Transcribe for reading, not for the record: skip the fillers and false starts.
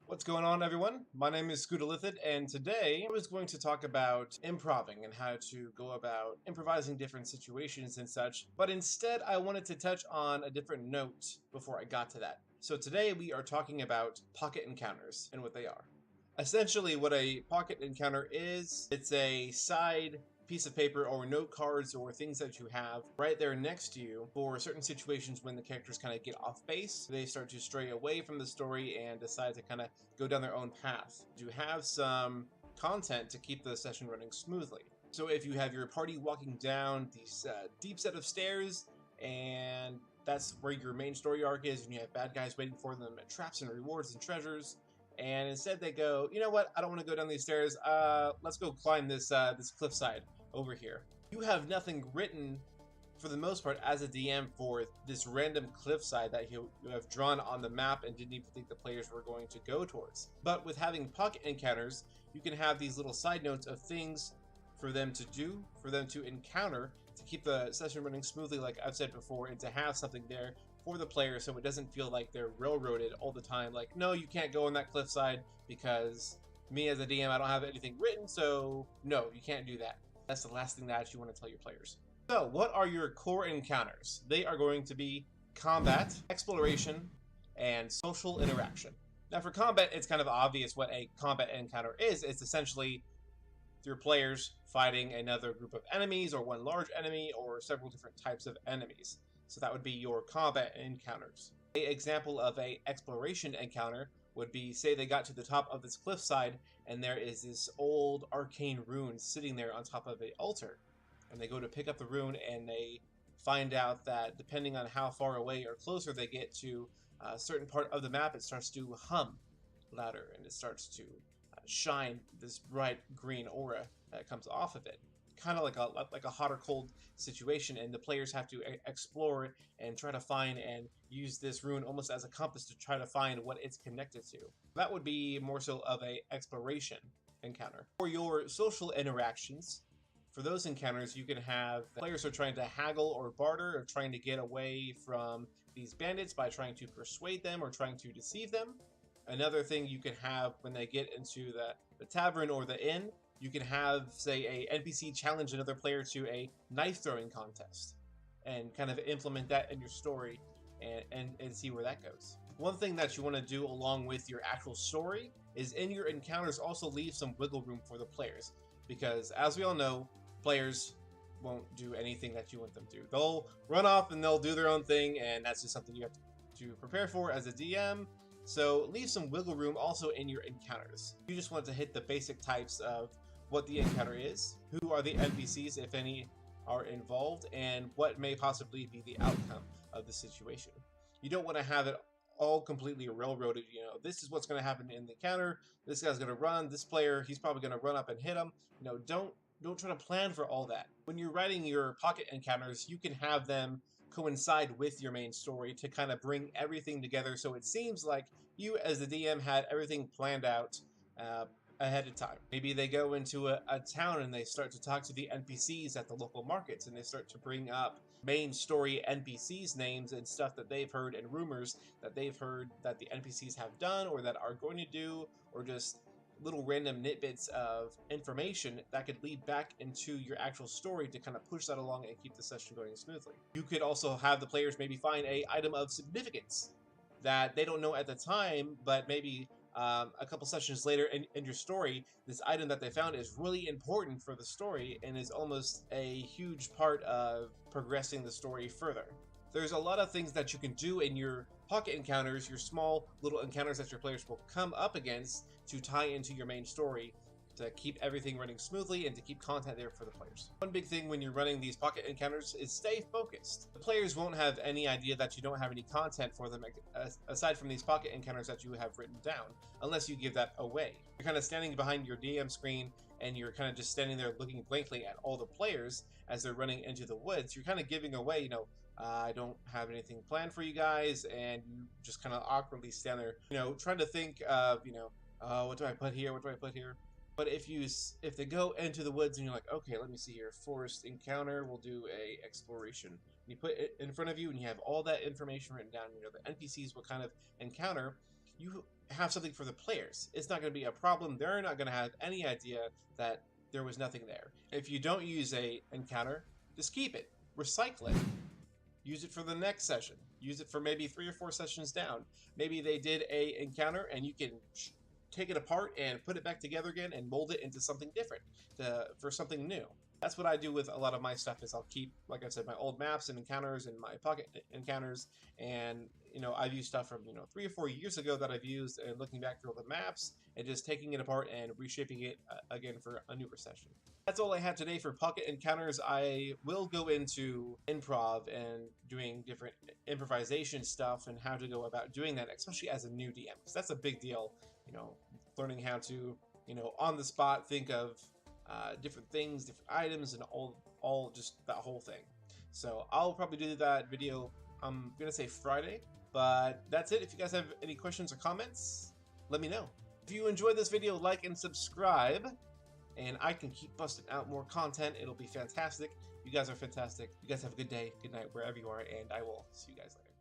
What's going on, everyone? My name is Skoot, Illithid, and today I was going to talk about improving and how to go about improvising different situations and such, but instead I wanted to touch on a different note before I got to that. So today we are talking about pocket encounters and what they are. Essentially, what a pocket encounter is, it's a side piece of paper or note cards or things that you have right there next to you for certain situations when the characters kind of get off base. They start to stray away from the story and decide to kind of go down their own path. You have some content to keep the session running smoothly. So if you have your party walking down these deep set of stairs, and that's where your main story arc is, and you have bad guys waiting for them at traps and rewards and treasures, and instead they go, you know what? I don't want to go down these stairs. Let's go climb this cliffside over here. You have nothing written, for the most part, as a DM for this random cliffside that you have drawn on the map and didn't even think the players were going to go towards. But with having pocket encounters, you can have these little side notes of things for them to do, for them to encounter, to keep the session running smoothly, like I've said before, and to have something there for the player so it doesn't feel like they're railroaded all the time. Like, no, you can't go on that cliffside because me as a DM, I don't have anything written, so no, you can't do that. That's the last thing that you want to tell your players. So, what are your core encounters? They are going to be combat, exploration, and social interaction. Now, for combat, it's kind of obvious what a combat encounter is. It's essentially your players fighting another group of enemies, or one large enemy, or several different types of enemies. So that would be your combat encounters. An example of a exploration encounter would be, say they got to the top of this cliffside, and there is this old arcane rune sitting there on top of an altar. And they go to pick up the rune, and they find out that depending on how far away or closer they get to a certain part of the map, it starts to hum louder, and it starts to shine this bright green aura that comes off of it, kind of like a hot or cold situation, and the players have to explore and try to find and use this rune almost as a compass to try to find what it's connected to. That would be more so of a exploration encounter. For your social interactions, for those encounters, you can have players are trying to haggle or barter, or trying to get away from these bandits by trying to persuade them or trying to deceive them. Another thing you can have when they get into the tavern or the inn, you can have, say, a NPC challenge another player to a knife throwing contest and kind of implement that in your story and see where that goes. One thing that you want to do along with your actual story is in your encounters also leave some wiggle room for the players, because as we all know, players won't do anything that you want them to. They'll run off and they'll do their own thing, and that's just something you have to prepare for as a DM. So leave some wiggle room also in your encounters. You just want to hit the basic types of what the encounter is, who are the NPCs, if any, are involved, and what may possibly be the outcome of the situation. You don't want to have it all completely railroaded. You know, this is what's going to happen in the encounter. This guy's going to run. This player, he's probably going to run up and hit him. You know, don't try to plan for all that. When you're writing your pocket encounters, you can have them coincide with your main story to kind of bring everything together, so it seems like you as the DM had everything planned out ahead of time. Maybe they go into a town and they start to talk to the NPCs at the local markets, and they start to bring up main story NPCs names and stuff that they've heard and rumors that they've heard that the NPCs have done or that are going to do, or just little random nitbits of information that could lead back into your actual story to kind of push that along and keep the session going smoothly. You could also have the players maybe find an item of significance that they don't know at the time, but maybe a couple sessions later in your story, this item that they found is really important for the story and is almost a huge part of progressing the story further. There's a lot of things that you can do in your pocket encounters, your small little encounters that your players will come up against to tie into your main story, to keep everything running smoothly and to keep content there for the players. One big thing when you're running these pocket encounters is stay focused. The players won't have any idea that you don't have any content for them aside from these pocket encounters that you have written down, unless you give that away. You're kind of standing behind your DM screen and you're kind of just standing there looking blankly at all the players as they're running into the woods. You're kind of giving away, you know, I don't have anything planned for you guys, and you just kind of awkwardly stand there, you know, trying to think of, you know, what do I put here? What do I put here? But if they go into the woods and you're like, okay, let me see here, forest encounter, we'll do a exploration. And you put it in front of you and you have all that information written down, you know, the NPCs, what kind of encounter, you have something for the players. It's not going to be a problem. They're not going to have any idea that there was nothing there. If you don't use a encounter, just keep it. Recycle it. Use it for the next session. Use it for maybe 3 or 4 sessions down. Maybe they did a encounter and you can take it apart and put it back together again and mold it into something different for something new. That's what I do with a lot of my stuff. Is I'll keep, like I said, my old maps and encounters and my pocket encounters, and I've used stuff from 3 or 4 years ago that I've used, and looking back through all the maps and just taking it apart and reshaping it again for a newer session. That's all I have today for pocket encounters. I will go into improv and doing different improvisation stuff and how to go about doing that, especially as a new DM, because that's a big deal. Learning how to on the spot think of different things, different items, and all just that whole thing. So I'll probably do that video, I'm gonna say Friday, but that's it. If you guys have any questions or comments, let me know. If you enjoyed this video, like and subscribe, and I can keep busting out more content. It'll be fantastic. You guys are fantastic. You guys have a good day, good night, wherever you are, and I will see you guys later.